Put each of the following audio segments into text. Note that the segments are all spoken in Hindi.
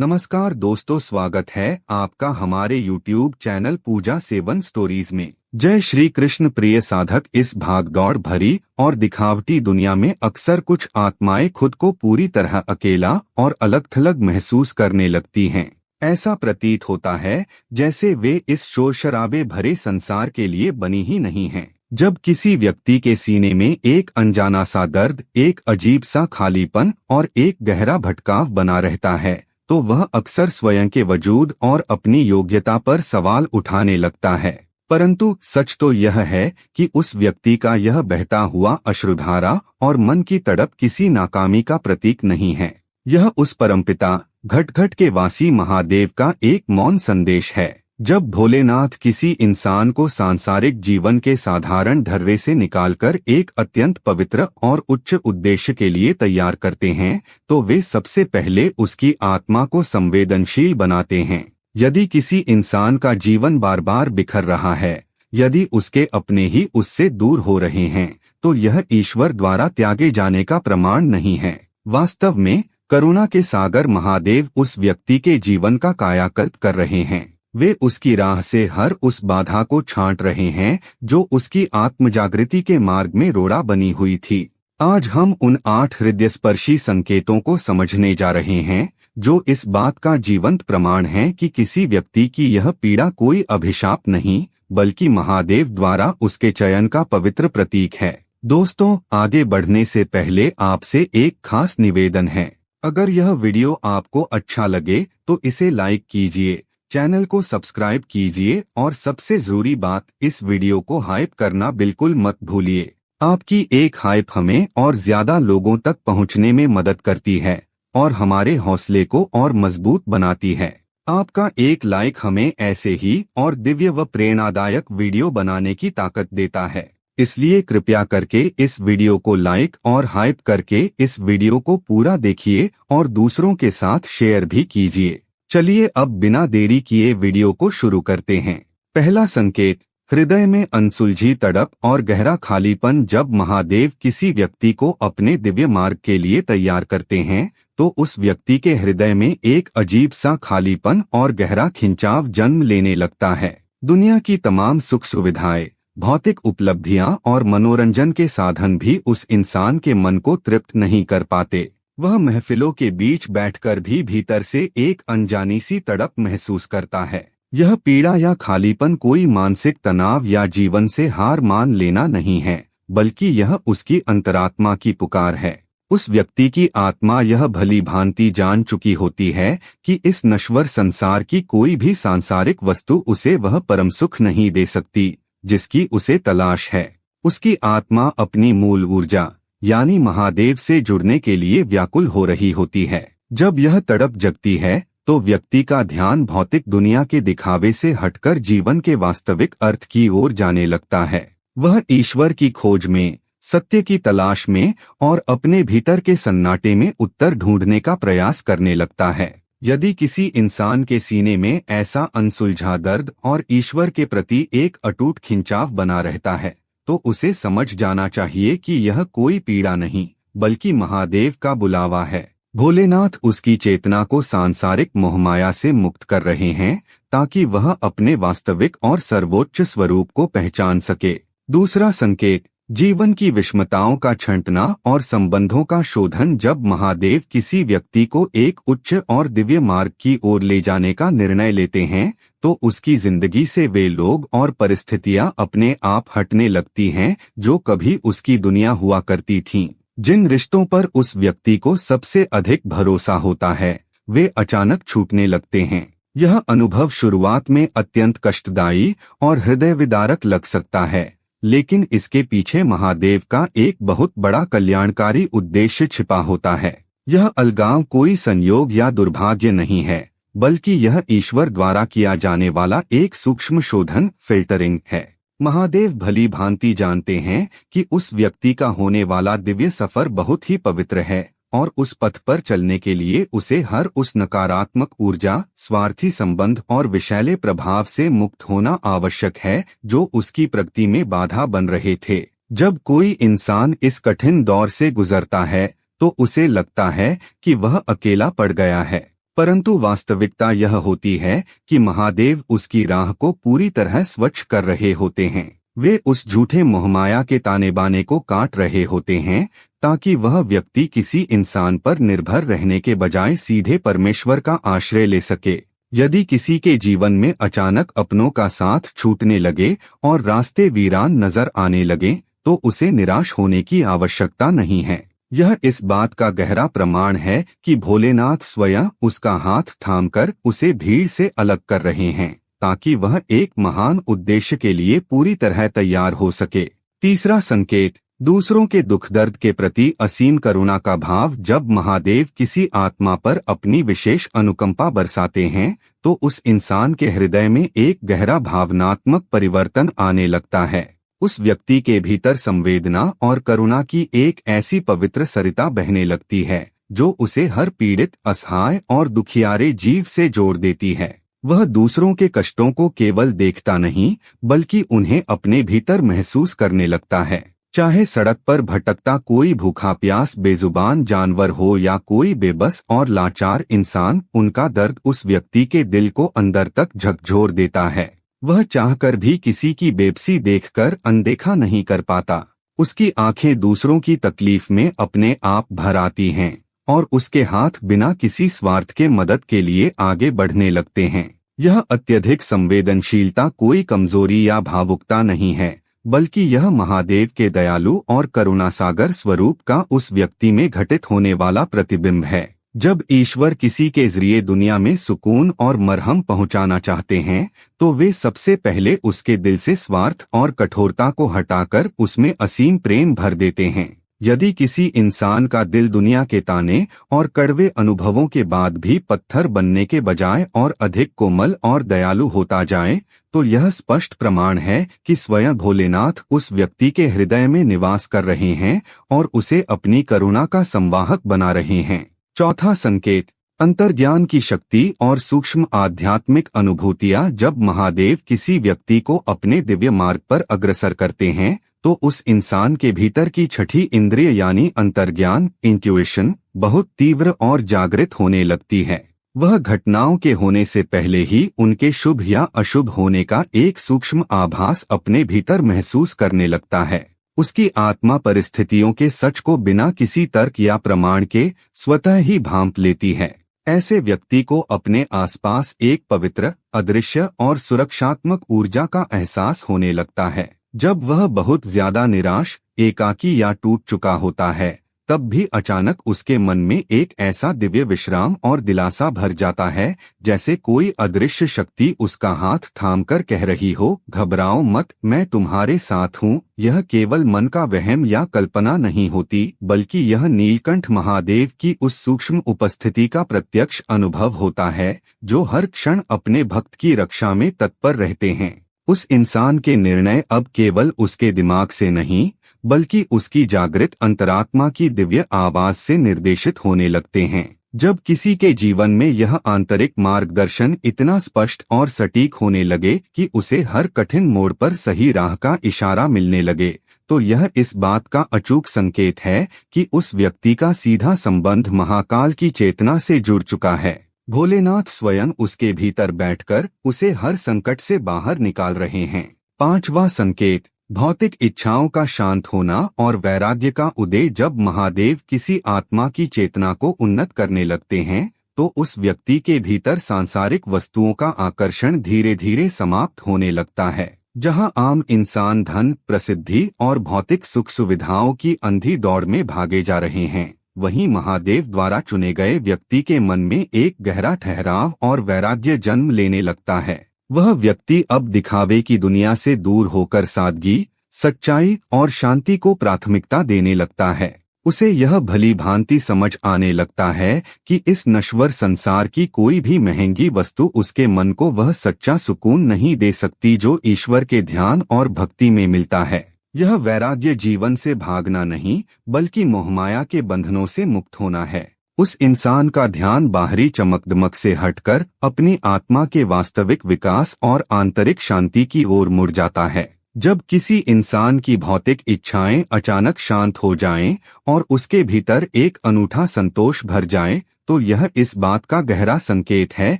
नमस्कार दोस्तों, स्वागत है आपका हमारे YouTube चैनल पूजा सेवन स्टोरीज में। जय श्री कृष्ण। प्रिय साधक, इस भागदौड़ भरी और दिखावटी दुनिया में अक्सर कुछ आत्माएं खुद को पूरी तरह अकेला और अलग थलग महसूस करने लगती हैं। ऐसा प्रतीत होता है जैसे वे इस शोर शराबे भरे संसार के लिए बनी ही नहीं हैं। जब किसी व्यक्ति के सीने में एक अनजाना सा दर्द, एक अजीब सा खालीपन और एक गहरा भटकाव बना रहता है, तो वह अक्सर स्वयं के वजूद और अपनी योग्यता पर सवाल उठाने लगता है। परंतु सच तो यह है कि उस व्यक्ति का यह बहता हुआ अश्रुधारा और मन की तड़प किसी नाकामी का प्रतीक नहीं है। यह उस परमपिता घट-घट के वासी महादेव का एक मौन संदेश है। जब भोलेनाथ किसी इंसान को सांसारिक जीवन के साधारण ढर्रे से निकालकर एक अत्यंत पवित्र और उच्च उद्देश्य के लिए तैयार करते हैं, तो वे सबसे पहले उसकी आत्मा को संवेदनशील बनाते हैं। यदि किसी इंसान का जीवन बार बार बिखर रहा है, यदि उसके अपने ही उससे दूर हो रहे हैं, तो यह ईश्वर द्वारा त्यागे जाने का प्रमाण नहीं है। वास्तव में करुणा के सागर महादेव उस व्यक्ति के जीवन का कायाकल्प कर रहे हैं। वे उसकी राह से हर उस बाधा को छांट रहे हैं जो उसकी आत्मजागृति के मार्ग में रोड़ा बनी हुई थी। आज हम उन 8 हृदयस्पर्शी संकेतों को समझने जा रहे हैं जो इस बात का जीवंत प्रमाण है कि किसी व्यक्ति की यह पीड़ा कोई अभिशाप नहीं, बल्कि महादेव द्वारा उसके चयन का पवित्र प्रतीक है। दोस्तों, आगे बढ़ने से पहले आपसे एक खास निवेदन है। अगर यह वीडियो आपको अच्छा लगे तो इसे लाइक कीजिए, चैनल को सब्सक्राइब कीजिए और सबसे जरूरी बात, इस वीडियो को हाइप करना बिल्कुल मत भूलिए। आपकी एक हाइप हमें और ज्यादा लोगों तक पहुंचने में मदद करती है और हमारे हौसले को और मजबूत बनाती है। आपका एक लाइक हमें ऐसे ही और दिव्य व प्रेरणादायक वीडियो बनाने की ताकत देता है। इसलिए कृपया करके इस वीडियो को लाइक और हाइप करके इस वीडियो को पूरा देखिए और दूसरों के साथ शेयर भी कीजिए। चलिए अब बिना देरी किए वीडियो को शुरू करते हैं। पहला संकेत, हृदय में अनसुलझी तड़प और गहरा खालीपन। जब महादेव किसी व्यक्ति को अपने दिव्य मार्ग के लिए तैयार करते हैं, तो उस व्यक्ति के हृदय में एक अजीब सा खालीपन और गहरा खिंचाव जन्म लेने लगता है। दुनिया की तमाम सुख सुविधाएं, भौतिक उपलब्धियां और मनोरंजन के साधन भी उस इंसान के मन को तृप्त नहीं कर पाते। वह महफिलों के बीच बैठकर भी भीतर से एक अनजानी सी तड़प महसूस करता है। यह पीड़ा या खालीपन कोई मानसिक तनाव या जीवन से हार मान लेना नहीं है, बल्कि यह उसकी अंतरात्मा की पुकार है। उस व्यक्ति की आत्मा यह भली भांति जान चुकी होती है कि इस नश्वर संसार की कोई भी सांसारिक वस्तु उसे वह परम सुख नहीं दे सकती जिसकी उसे तलाश है। उसकी आत्मा अपनी मूल ऊर्जा यानी महादेव से जुड़ने के लिए व्याकुल हो रही होती है। जब यह तड़प जगती है, तो व्यक्ति का ध्यान भौतिक दुनिया के दिखावे से हटकर जीवन के वास्तविक अर्थ की ओर जाने लगता है। वह ईश्वर की खोज में, सत्य की तलाश में और अपने भीतर के सन्नाटे में उत्तर ढूंढने का प्रयास करने लगता है। यदि किसी इंसान के सीने में ऐसा अनसुलझा दर्द और ईश्वर के प्रति एक अटूट खिंचाव बना रहता है, तो उसे समझ जाना चाहिए कि यह कोई पीड़ा नहीं, बल्कि महादेव का बुलावा है। भोलेनाथ उसकी चेतना को सांसारिक मोहमाया से मुक्त कर रहे हैं ताकि वह अपने वास्तविक और सर्वोच्च स्वरूप को पहचान सके। दूसरा संकेत, जीवन की विषमताओं का छंटना और संबंधों का शोधन। जब महादेव किसी व्यक्ति को एक उच्च और दिव्य मार्ग की ओर ले जाने का निर्णय लेते हैं, तो उसकी जिंदगी से वे लोग और परिस्थितियां अपने आप हटने लगती हैं जो कभी उसकी दुनिया हुआ करती थीं। जिन रिश्तों पर उस व्यक्ति को सबसे अधिक भरोसा होता है, वे अचानक छूटने लगते हैं। यह अनुभव शुरुआत में अत्यंत कष्टदायी और हृदय विदारक लग सकता है, लेकिन इसके पीछे महादेव का एक बहुत बड़ा कल्याणकारी उद्देश्य छिपा होता है। यह अलगाव कोई संयोग या दुर्भाग्य नहीं है, बल्कि यह ईश्वर द्वारा किया जाने वाला एक सूक्ष्म शोधन, फिल्टरिंग है। महादेव भली भांति जानते हैं कि उस व्यक्ति का होने वाला दिव्य सफर बहुत ही पवित्र है और उस पथ पर चलने के लिए उसे हर उस नकारात्मक ऊर्जा, स्वार्थी संबंध और विषैले प्रभाव से मुक्त होना आवश्यक है जो उसकी प्रगति में बाधा बन रहे थे। जब कोई इंसान इस कठिन दौर से गुजरता है, तो उसे लगता है कि वह अकेला पड़ गया है। परंतु वास्तविकता यह होती है कि महादेव उसकी राह को पूरी तरह स्वच्छ कर रहे होते हैं। वे उस झूठे मोहमाया के ताने बाने को काट रहे होते हैं ताकि वह व्यक्ति किसी इंसान पर निर्भर रहने के बजाय सीधे परमेश्वर का आश्रय ले सके। यदि किसी के जीवन में अचानक अपनों का साथ छूटने लगे और रास्ते वीरान नजर आने लगे तो उसे निराश होने की आवश्यकता नहीं है। यह इस बात का गहरा प्रमाण है कि भोलेनाथ स्वयं उसका हाथ थामकर उसे भीड़ से अलग कर रहे हैं ताकि वह एक महान उद्देश्य के लिए पूरी तरह तैयार हो सके। तीसरा संकेत, दूसरों के दुख दर्द के प्रति असीम करुणा का भाव। जब महादेव किसी आत्मा पर अपनी विशेष अनुकंपा बरसाते हैं तो उस इंसान के हृदय में एक गहरा भावनात्मक परिवर्तन आने लगता है। उस व्यक्ति के भीतर संवेदना और करुणा की एक ऐसी पवित्र सरिता बहने लगती है जो उसे हर पीड़ित, असहाय और दुखियारे जीव से जोड़ देती है। वह दूसरों के कष्टों को केवल देखता नहीं बल्कि उन्हें अपने भीतर महसूस करने लगता है। चाहे सड़क पर भटकता कोई भूखा प्यास बेजुबान जानवर हो या कोई बेबस और लाचार इंसान, उनका दर्द उस व्यक्ति के दिल को अंदर तक झकझोर देता है। वह चाहकर भी किसी की बेबसी देखकर अनदेखा नहीं कर पाता। उसकी आंखें दूसरों की तकलीफ में अपने आप भर आती हैं और उसके हाथ बिना किसी स्वार्थ के मदद के लिए आगे बढ़ने लगते हैं। यह अत्यधिक संवेदनशीलता कोई कमजोरी या भावुकता नहीं है बल्कि यह महादेव के दयालु और करुणासागर स्वरूप का उस व्यक्ति में घटित होने वाला प्रतिबिंब है। जब ईश्वर किसी के जरिए दुनिया में सुकून और मरहम पहुंचाना चाहते हैं तो वे सबसे पहले उसके दिल से स्वार्थ और कठोरता को हटाकर उसमें असीम प्रेम भर देते हैं। यदि किसी इंसान का दिल दुनिया के ताने और कड़वे अनुभवों के बाद भी पत्थर बनने के बजाय और अधिक कोमल और दयालु होता जाए तो यह स्पष्ट प्रमाण है कि स्वयं भोलेनाथ उस व्यक्ति के हृदय में निवास कर रहे हैं और उसे अपनी करुणा का संवाहक बना रहे हैं। चौथा संकेत, अंतर्ज्ञान की शक्ति और सूक्ष्म आध्यात्मिक अनुभूतियां। जब महादेव किसी व्यक्ति को अपने दिव्य मार्ग पर अग्रसर करते हैं तो उस इंसान के भीतर की छठी इंद्रिय यानी अंतर्ज्ञान, इंट्यूइशन, बहुत तीव्र और जागृत होने लगती है। वह घटनाओं के होने से पहले ही उनके शुभ या अशुभ होने का एक सूक्ष्म आभास अपने भीतर महसूस करने लगता है। उसकी आत्मा परिस्थितियों के सच को बिना किसी तर्क या प्रमाण के स्वतः ही भांप लेती है। ऐसे व्यक्ति को अपने आसपास एक पवित्र, अदृश्य और सुरक्षात्मक ऊर्जा का एहसास होने लगता है। जब वह बहुत ज्यादा निराश, एकाकी या टूट चुका होता है तब भी अचानक उसके मन में एक ऐसा दिव्य विश्राम और दिलासा भर जाता है जैसे कोई अदृश्य शक्ति उसका हाथ थामकर कह रही हो, घबराओ मत, मैं तुम्हारे साथ हूँ। यह केवल मन का वहम या कल्पना नहीं होती बल्कि यह नीलकंठ महादेव की उस सूक्ष्म उपस्थिति का प्रत्यक्ष अनुभव होता है जो हर क्षण अपने भक्त की रक्षा में तत्पर रहते हैं। उस इंसान के निर्णय अब केवल उसके दिमाग से नहीं बल्कि उसकी जागृत अंतरात्मा की दिव्य आवाज से निर्देशित होने लगते हैं। जब किसी के जीवन में यह आंतरिक मार्गदर्शन इतना स्पष्ट और सटीक होने लगे कि उसे हर कठिन मोड़ पर सही राह का इशारा मिलने लगे तो यह इस बात का अचूक संकेत है कि उस व्यक्ति का सीधा संबंध महाकाल की चेतना से जुड़ चुका है। भोलेनाथ स्वयं उसके भीतर बैठकर उसे हर संकट से बाहर निकाल रहे हैं। पांचवा संकेत, भौतिक इच्छाओं का शांत होना और वैराग्य का उदय। जब महादेव किसी आत्मा की चेतना को उन्नत करने लगते हैं तो उस व्यक्ति के भीतर सांसारिक वस्तुओं का आकर्षण धीरे धीरे समाप्त होने लगता है। जहां आम इंसान धन, प्रसिद्धि और भौतिक सुख सुविधाओं की अंधी दौड़ में भागे जा रहे हैं, वहीं महादेव द्वारा चुने गए व्यक्ति के मन में एक गहरा ठहराव और वैराग्य जन्म लेने लगता है। वह व्यक्ति अब दिखावे की दुनिया से दूर होकर सादगी, सच्चाई और शांति को प्राथमिकता देने लगता है। उसे यह भली भांति समझ आने लगता है कि इस नश्वर संसार की कोई भी महंगी वस्तु उसके मन को वह सच्चा सुकून नहीं दे सकती जो ईश्वर के ध्यान और भक्ति में मिलता है। यह वैराग्य जीवन से भागना नहीं बल्कि मोहमाया के बंधनों से मुक्त होना है। उस इंसान का ध्यान बाहरी चमकदमक से हटकर अपनी आत्मा के वास्तविक विकास और आंतरिक शांति की ओर मुड़ जाता है। जब किसी इंसान की भौतिक इच्छाएं अचानक शांत हो जाएं और उसके भीतर एक अनूठा संतोष भर जाए तो यह इस बात का गहरा संकेत है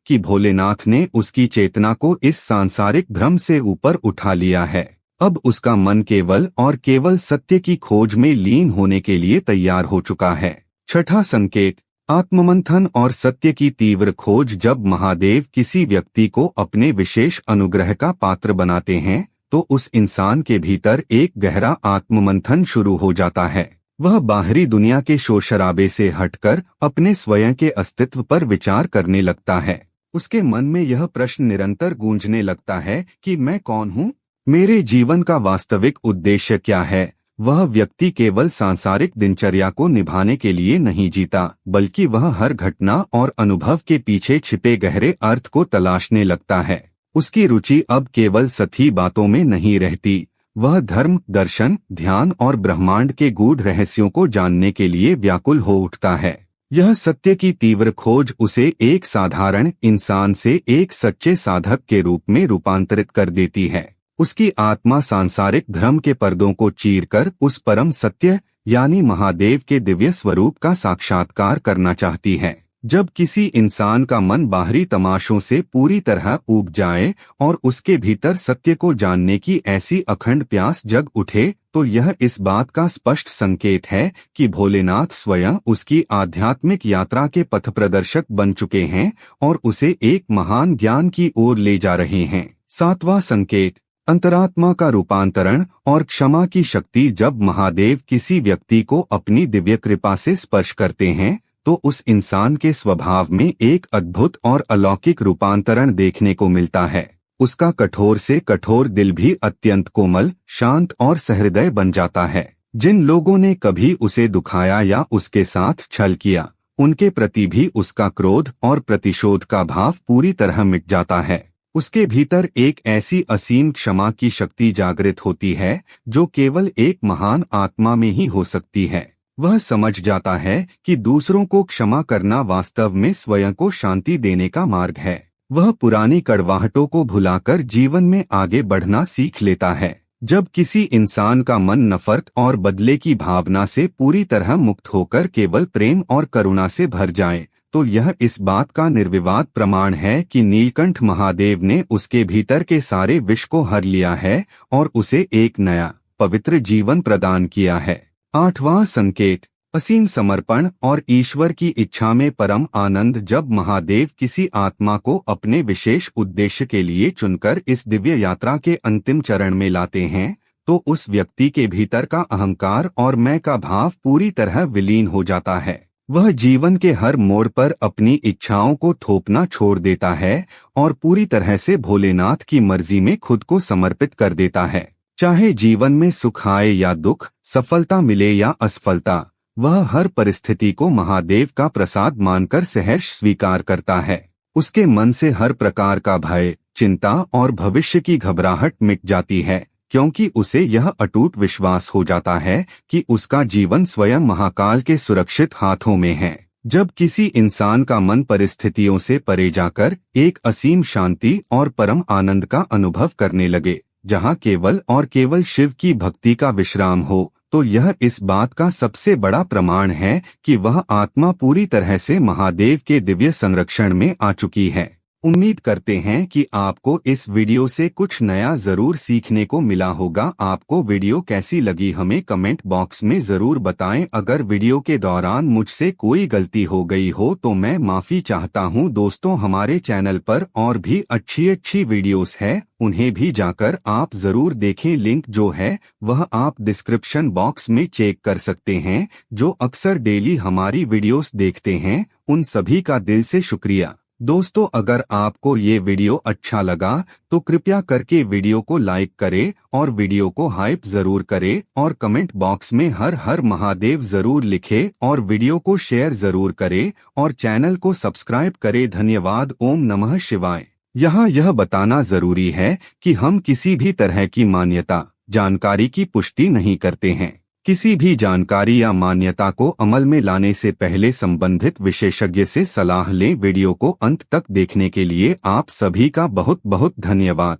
कि भोलेनाथ ने उसकी चेतना को इस सांसारिक भ्रम से ऊपर उठा लिया है। अब उसका मन केवल और केवल सत्य की खोज में लीन होने के लिए तैयार हो चुका है। छठा संकेत, आत्ममंथन और सत्य की तीव्र खोज। जब महादेव किसी व्यक्ति को अपने विशेष अनुग्रह का पात्र बनाते हैं तो उस इंसान के भीतर एक गहरा आत्ममंथन शुरू हो जाता है। वह बाहरी दुनिया के शोर शराबे से हटकर अपने स्वयं के अस्तित्व पर विचार करने लगता है। उसके मन में यह प्रश्न निरंतर गूंजने लगता है कि मैं कौन हूँ, मेरे जीवन का वास्तविक उद्देश्य क्या है। वह व्यक्ति केवल सांसारिक दिनचर्या को निभाने के लिए नहीं जीता, बल्कि वह हर घटना और अनुभव के पीछे छिपे गहरे अर्थ को तलाशने लगता है। उसकी रुचि अब केवल सतही बातों में नहीं रहती, वह धर्म, दर्शन, ध्यान और ब्रह्मांड के गूढ़ रहस्यों को जानने के लिए व्याकुल हो उठता है। यह सत्य की तीव्र खोज उसे एक साधारण इंसान से एक सच्चे साधक के रूप में रूपांतरित कर देती है। उसकी आत्मा सांसारिक भ्रम के पर्दों को चीरकर उस परम सत्य यानी महादेव के दिव्य स्वरूप का साक्षात्कार करना चाहती है। जब किसी इंसान का मन बाहरी तमाशों से पूरी तरह ऊब जाए और उसके भीतर सत्य को जानने की ऐसी अखंड प्यास जग उठे, तो यह इस बात का स्पष्ट संकेत है कि भोलेनाथ स्वयं उसकी आध्यात्मिक यात्रा के पथप्रदर्शक बन चुके हैं और उसे एक महान ज्ञान की ओर ले जा रहे हैं। सातवां संकेत, अंतरात्मा का रूपांतरण और क्षमा की शक्ति। जब महादेव किसी व्यक्ति को अपनी दिव्य कृपा से स्पर्श करते हैं तो उस इंसान के स्वभाव में एक अद्भुत और अलौकिक रूपांतरण देखने को मिलता है। उसका कठोर से कठोर दिल भी अत्यंत कोमल, शांत और सहृदय बन जाता है। जिन लोगों ने कभी उसे दुखाया या उसके साथ छल किया, उनके प्रति भी उसका क्रोध और प्रतिशोध का भाव पूरी तरह मिट जाता है। उसके भीतर एक ऐसी असीम क्षमा की शक्ति जागृत होती है जो केवल एक महान आत्मा में ही हो सकती है। वह समझ जाता है कि दूसरों को क्षमा करना वास्तव में स्वयं को शांति देने का मार्ग है। वह पुरानी कड़वाहटों को भुलाकर जीवन में आगे बढ़ना सीख लेता है। जब किसी इंसान का मन नफरत और बदले की भावना से पूरी तरह मुक्त होकर केवल प्रेम और करुणा से भर जाए, तो यह इस बात का निर्विवाद प्रमाण है कि नीलकंठ महादेव ने उसके भीतर के सारे विष को हर लिया है और उसे एक नया पवित्र जीवन प्रदान किया है। आठवां संकेत, असीम समर्पण और ईश्वर की इच्छा में परम आनंद। जब महादेव किसी आत्मा को अपने विशेष उद्देश्य के लिए चुनकर इस दिव्य यात्रा के अंतिम चरण में लाते हैं तो उस व्यक्ति के भीतर का अहंकार और मैं का भाव पूरी तरह विलीन हो जाता है। वह जीवन के हर मोड़ पर अपनी इच्छाओं को थोपना छोड़ देता है और पूरी तरह से भोलेनाथ की मर्जी में खुद को समर्पित कर देता है। चाहे जीवन में सुख आए या दुख, सफलता मिले या असफलता, वह हर परिस्थिति को महादेव का प्रसाद मानकर सहर्ष स्वीकार करता है। उसके मन से हर प्रकार का भय, चिंता और भविष्य की घबराहट मिट जाती है, क्योंकि उसे यह अटूट विश्वास हो जाता है कि उसका जीवन स्वयं महाकाल के सुरक्षित हाथों में है। जब किसी इंसान का मन परिस्थितियों से परे जाकर एक असीम शांति और परम आनंद का अनुभव करने लगे, जहाँ केवल और केवल शिव की भक्ति का विश्राम हो, तो यह इस बात का सबसे बड़ा प्रमाण है कि वह आत्मा पूरी तरह से महादेव के दिव्य संरक्षण में आ चुकी है। उम्मीद करते हैं कि आपको इस वीडियो से कुछ नया जरूर सीखने को मिला होगा। आपको वीडियो कैसी लगी हमें कमेंट बॉक्स में जरूर बताएं। अगर वीडियो के दौरान मुझसे कोई गलती हो गई हो तो मैं माफी चाहता हूं। दोस्तों, हमारे चैनल पर और भी अच्छी वीडियोस है, उन्हें भी जाकर आप जरूर देखें। लिंक जो है वह आप डिस्क्रिप्शन बॉक्स में चेक कर सकते हैं। जो अक्सर डेली हमारी वीडियोस देखते हैं, उन सभी का दिल से शुक्रिया। दोस्तों, अगर आपको ये वीडियो अच्छा लगा तो कृपया करके वीडियो को लाइक करें और वीडियो को हाइप जरूर करें और कमेंट बॉक्स में हर हर महादेव जरूर लिखें और वीडियो को शेयर जरूर करें और चैनल को सब्सक्राइब करें। धन्यवाद। ओम नमः शिवाय। यहाँ यह बताना जरूरी है कि हम किसी भी तरह की मान्यता, जानकारी की पुष्टि नहीं करते हैं। किसी भी जानकारी या मान्यता को अमल में लाने से पहले संबंधित विशेषज्ञ से सलाह लें। वीडियो को अंत तक देखने के लिए आप सभी का बहुत बहुत धन्यवाद।